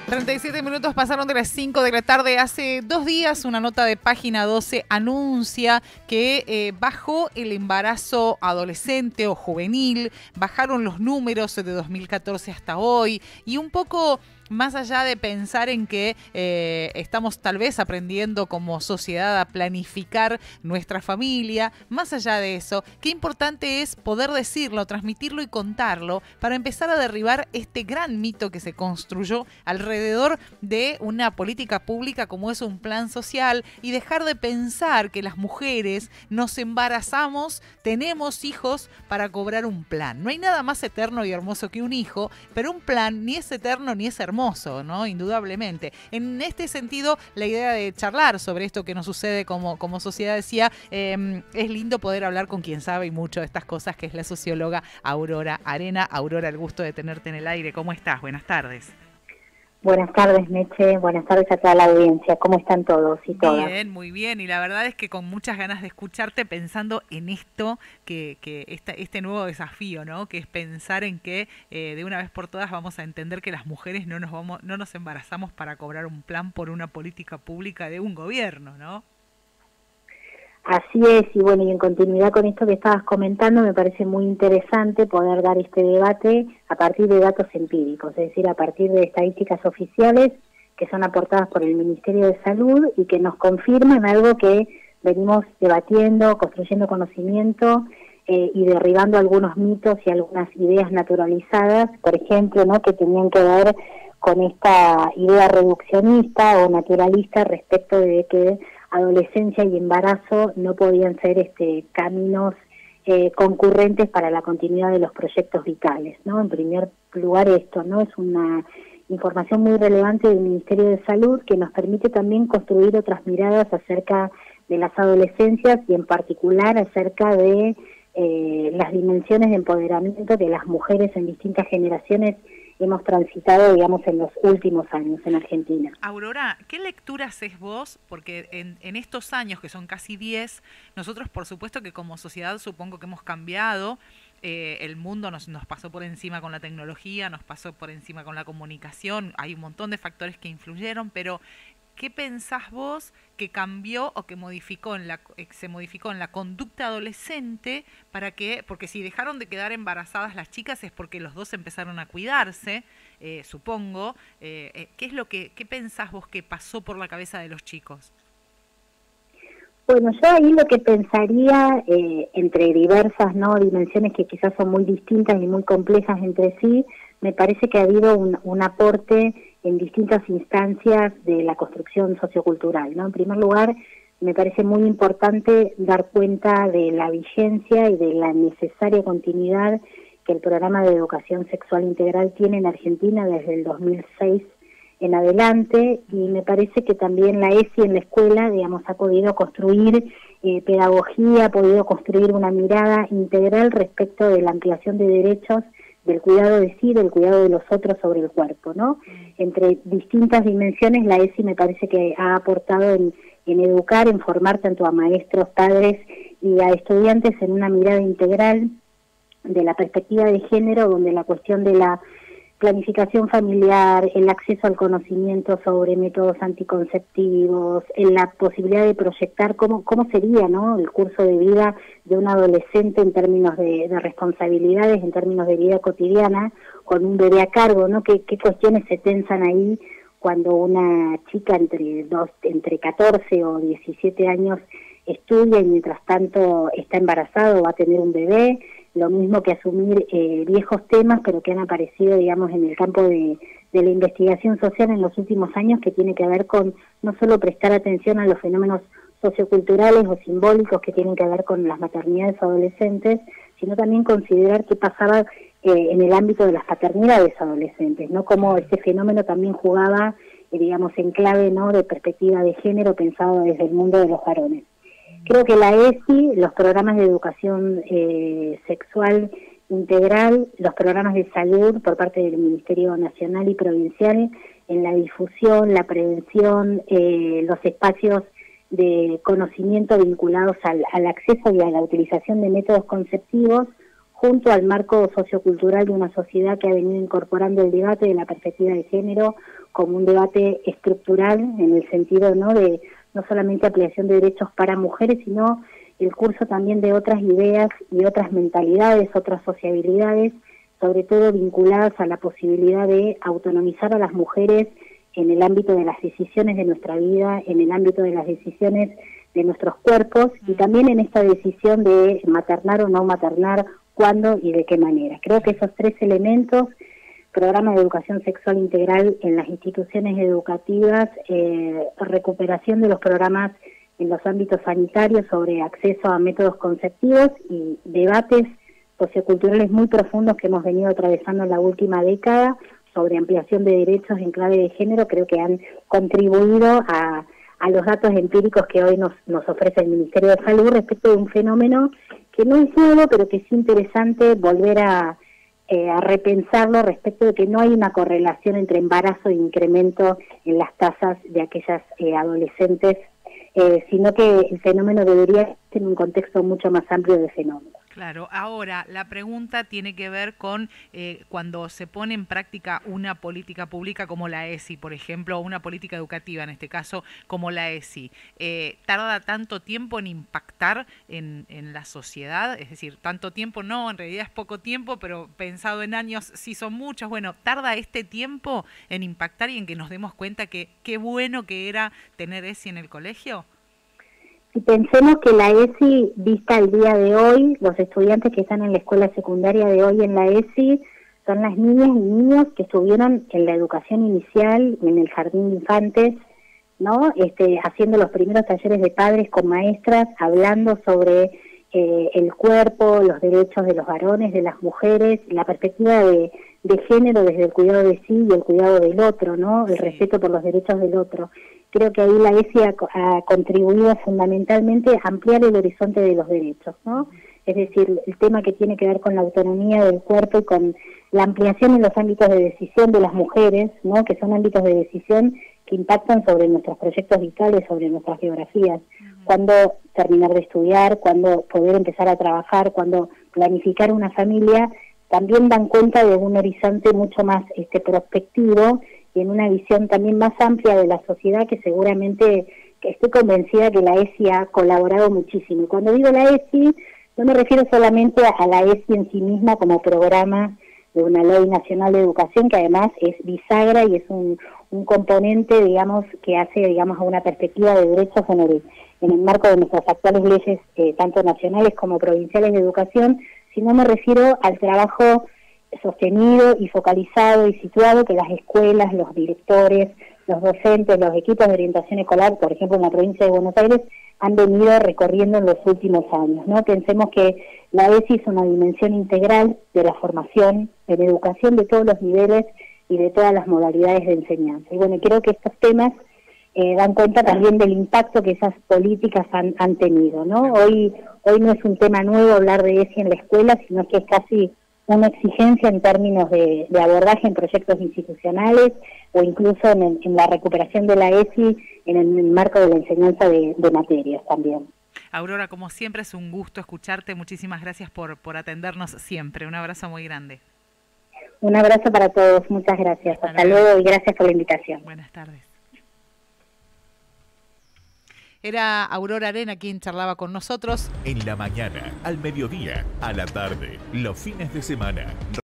37 minutos pasaron de las 5 de la tarde. Hace 2 días una nota de Página 12 anuncia que bajó el embarazo adolescente o juvenil, bajaron los números de 2014 hasta hoy y un poco más allá de pensar en que estamos tal vez aprendiendo como sociedad a planificar nuestra familia, más allá de eso, qué importante es poder decirlo, transmitirlo y contarlo para empezar a derribar este gran mito que se construyó alrededor de una política pública como es un plan social y dejar de pensar que las mujeres nos embarazamos, tenemos hijos para cobrar un plan. No hay nada más eterno y hermoso que un hijo, pero un plan ni es eterno ni es hermoso, ¿no? Indudablemente. En este sentido, la idea de charlar sobre esto que nos sucede como sociedad, decía, es lindo poder hablar con quien sabe y mucho de estas cosas, que es la socióloga Aurora Arena. Aurora, el gusto de tenerte en el aire. ¿Cómo estás? Buenas tardes. Buenas tardes, Meche. Buenas tardes a toda la audiencia. ¿Cómo están todos y todas? Bien, muy bien. Y la verdad es que con muchas ganas de escucharte pensando en esto, este nuevo desafío, ¿no? Que es pensar en que de una vez por todas vamos a entender que las mujeres no nos embarazamos para cobrar un plan por una política pública de un gobierno, ¿no? Así es, y bueno, y en continuidad con esto que estabas comentando, me parece muy interesante poder dar este debate a partir de datos empíricos, es decir, a partir de estadísticas oficiales que son aportadas por el Ministerio de Salud y que nos confirman algo que venimos debatiendo, construyendo conocimiento y derribando algunos mitos y algunas ideas naturalizadas, por ejemplo, ¿no?, que tenían que ver con esta idea reduccionista o naturalista respecto de que adolescencia y embarazo no podían ser caminos concurrentes para la continuidad de los proyectos vitales, ¿no? En primer lugar esto, ¿no? Es una información muy relevante del Ministerio de Salud que nos permite también construir otras miradas acerca de las adolescencias y en particular acerca de las dimensiones de empoderamiento que las mujeres en distintas generaciones hemos transitado, digamos, en los últimos años en Argentina. Aurora, ¿qué lectura haces vos? Porque en estos años, que son casi 10, nosotros por supuesto que como sociedad supongo que hemos cambiado, el mundo nos pasó por encima con la tecnología, nos pasó por encima con la comunicación, hay un montón de factores que influyeron, pero ¿qué pensás vos que cambió o que se modificó en la conducta adolescente porque si dejaron de quedar embarazadas las chicas es porque los dos empezaron a cuidarse, supongo. ¿Qué pensás vos que pasó por la cabeza de los chicos? Bueno, yo ahí lo que pensaría, entre diversas dimensiones que quizás son muy distintas y muy complejas entre sí, me parece que ha habido un aporte en distintas instancias de la construcción sociocultural, ¿no? En primer lugar, me parece muy importante dar cuenta de la vigencia y de la necesaria continuidad que el programa de educación sexual integral tiene en Argentina desde el 2006 en adelante, y me parece que también la ESI en la escuela, digamos, ha podido construir pedagogía, ha podido construir una mirada integral respecto de la ampliación de derechos, del cuidado de sí, del cuidado de los otros sobre el cuerpo, ¿no? Entre distintas dimensiones, la ESI me parece que ha aportado en educar, en formar tanto a maestros, padres y a estudiantes en una mirada integral de la perspectiva de género, donde la cuestión de la planificación familiar, el acceso al conocimiento sobre métodos anticonceptivos, en la posibilidad de proyectar cómo sería, ¿no?, el curso de vida de un adolescente en términos de responsabilidades, en términos de vida cotidiana, con un bebé a cargo, ¿no? ¿Qué cuestiones se tensan ahí cuando una chica entre 14 o 17 años estudia y mientras tanto está embarazada o va a tener un bebé? Lo mismo que asumir viejos temas, pero que han aparecido, digamos, en el campo de la investigación social en los últimos años, que tiene que ver con no solo prestar atención a los fenómenos socioculturales o simbólicos que tienen que ver con las maternidades adolescentes, sino también considerar qué pasaba en el ámbito de las paternidades adolescentes, ¿no? Cómo este fenómeno también jugaba, digamos, en clave, ¿no?, de perspectiva de género pensado desde el mundo de los varones. Creo que la ESI, los programas de educación sexual integral, los programas de salud por parte del Ministerio Nacional y Provincial, en la difusión, la prevención, los espacios de conocimiento vinculados al acceso y a la utilización de métodos conceptivos, junto al marco sociocultural de una sociedad que ha venido incorporando el debate de la perspectiva de género como un debate estructural en el sentido, ¿no?, de no solamente ampliación de derechos para mujeres, sino el curso también de otras ideas y otras mentalidades, otras sociabilidades, sobre todo vinculadas a la posibilidad de autonomizar a las mujeres en el ámbito de las decisiones de nuestra vida, en el ámbito de las decisiones de nuestros cuerpos y también en esta decisión de maternar o no maternar, cuándo y de qué manera. Creo que esos tres elementos, programa de educación sexual integral en las instituciones educativas, recuperación de los programas en los ámbitos sanitarios sobre acceso a métodos conceptivos y debates socioculturales muy profundos que hemos venido atravesando en la última década sobre ampliación de derechos en clave de género, creo que han contribuido a los datos empíricos que hoy nos ofrece el Ministerio de Salud respecto de un fenómeno que no es nuevo, pero que es interesante volver a repensarlo respecto de que no hay una correlación entre embarazo e incremento en las tasas de aquellas adolescentes, sino que el fenómeno debería ser un contexto mucho más amplio de fenómenos. Claro, ahora la pregunta tiene que ver con cuando se pone en práctica una política pública como la ESI, por ejemplo, o una política educativa, en este caso, como la ESI. ¿Tarda tanto tiempo en impactar en la sociedad? Es decir, tanto tiempo no, en realidad es poco tiempo, pero pensado en años sí son muchos. Bueno, ¿tarda este tiempo en impactar y en que nos demos cuenta que qué bueno que era tener ESI en el colegio? Si pensemos que la ESI, vista al día de hoy, los estudiantes que están en la escuela secundaria de hoy en la ESI son las niñas y niños que estuvieron en la educación inicial, en el jardín de infantes, ¿no? Haciendo los primeros talleres de padres con maestras, hablando sobre el cuerpo, los derechos de los varones, de las mujeres, la perspectiva de género desde el cuidado de sí y el cuidado del otro, ¿no? El respeto por los derechos del otro. Creo que ahí la ESI ha contribuido fundamentalmente a ampliar el horizonte de los derechos, ¿no? Es decir, el tema que tiene que ver con la autonomía del cuerpo y con la ampliación en los ámbitos de decisión de las mujeres, ¿no?, que son ámbitos de decisión que impactan sobre nuestros proyectos vitales, sobre nuestras biografías. Cuándo terminar de estudiar, cuándo poder empezar a trabajar, cuándo planificar una familia, también dan cuenta de un horizonte mucho más prospectivo y en una visión también más amplia de la sociedad que seguramente, que estoy convencida que la ESI ha colaborado muchísimo. Y cuando digo la ESI, no me refiero solamente a la ESI en sí misma como programa de una ley nacional de educación, que además es bisagra y es un componente, digamos, que hace, digamos, a una perspectiva de derechos en el marco de nuestras actuales leyes, tanto nacionales como provinciales de educación, sino me refiero al trabajo sostenido y focalizado y situado que las escuelas, los directores, los docentes, los equipos de orientación escolar, por ejemplo en la provincia de Buenos Aires, han venido recorriendo en los últimos años, ¿no? Pensemos que la ESI es una dimensión integral de la formación, de la educación de todos los niveles y de todas las modalidades de enseñanza. Y bueno, creo que estos temas dan cuenta también del impacto que esas políticas han tenido, ¿no? Hoy no es un tema nuevo hablar de ESI en la escuela, sino que es casi una exigencia en términos de abordaje en proyectos institucionales o incluso en la recuperación de la ESI en el marco de la enseñanza de materias también. Aurora, como siempre es un gusto escucharte. Muchísimas gracias por atendernos siempre. Un abrazo muy grande. Un abrazo para todos. Muchas gracias. Hasta luego y gracias por la invitación. Buenas tardes. Era Aurora Arena quien charlaba con nosotros. En la mañana, al mediodía, a la tarde, los fines de semana.